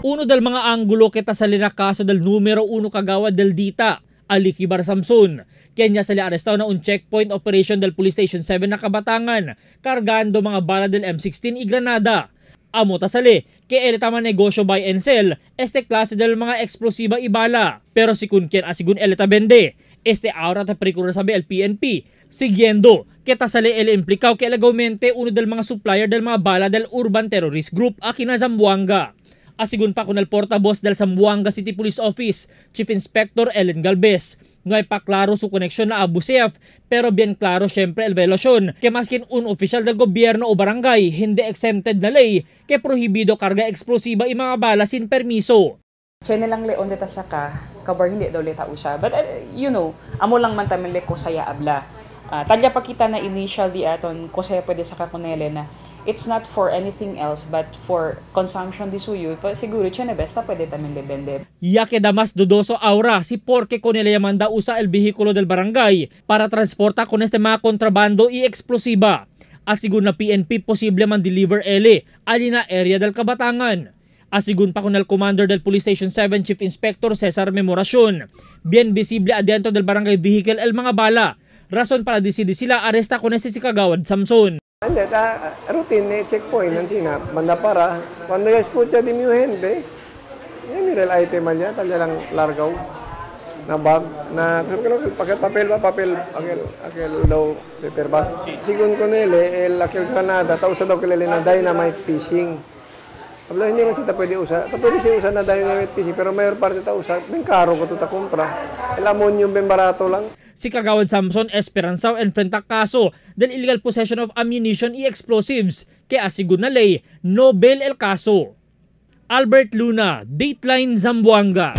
Uno dal mga anggulo kita sa kaso del numero 1 kagawad del Dita, Alikibar Samson. Kanya sali arrestado na un checkpoint operation del Police Station 7 na Kabatangan, kargando mga bala del M16 y Granada. Amo tasali, kaya elita man negosyo buy and sell, klase del mga eksplosiba ibala. Pero si Kunken asigun elita bende, aura ta perikura sabi el PNP, siguiendo, kita sali el implikaw kaya lagawmente uno del mga supplier del mga bala del Urban Terrorist Group akina Zamboanga. Asigun pa kunal portavoz del Zamboanga City Police Office, Chief Inspector Ellen Galvez. Ngay pa klaro su koneksyon na Abu Sayyaf, pero bien klaro syempre el velasyon ke maskin un opisyal del gobyerno o barangay hindi exempted na ley ke prohibido karga eksplosiba i mga bala sin permiso. Chene lang leon deta saka kabar hindi daw leta usa. But amo lang man tamile ko saya abla. Talya pa kita na initial di aton ko saya pwede saka kunele na it's not for anything else but for consumption di suyo. Siguro chene besta pwede tamile bende. Yake damas dudoso aura si porque kunele yamanda usa el vehikulo del barangay para transporta con este mga kontrabando y eksplosiba. Asigun na PNP posible man deliver ele alina area del Kabatangan. Asigun pa kunal commander del Police Station 7 Chief Inspector Cesar Memoracion. Bien visible adentro del barangay vehicle el mga bala. Rason para decide sila aresta con este si Kagawad Samson. Routine checkpoint nansina manda para cuando ya escucha de mi gente mira el item allá talya lang largaw na bag na papel aquel daw paper bag sigun ko nele el aquel granada tausa daw kilele na dynamite fishing. Habla hindi man sita pwede usa siya usa na dynamite fishing pero mayor parte ta usa ben karo ko ta kumpra el ammonium ben barato lang. Si Kagawad Samson Esperanzao enfrenta kaso del illegal possession of ammunition y explosives kaya asigun na ley no bail el kaso. Albert Luna, Dateline Zamboanga.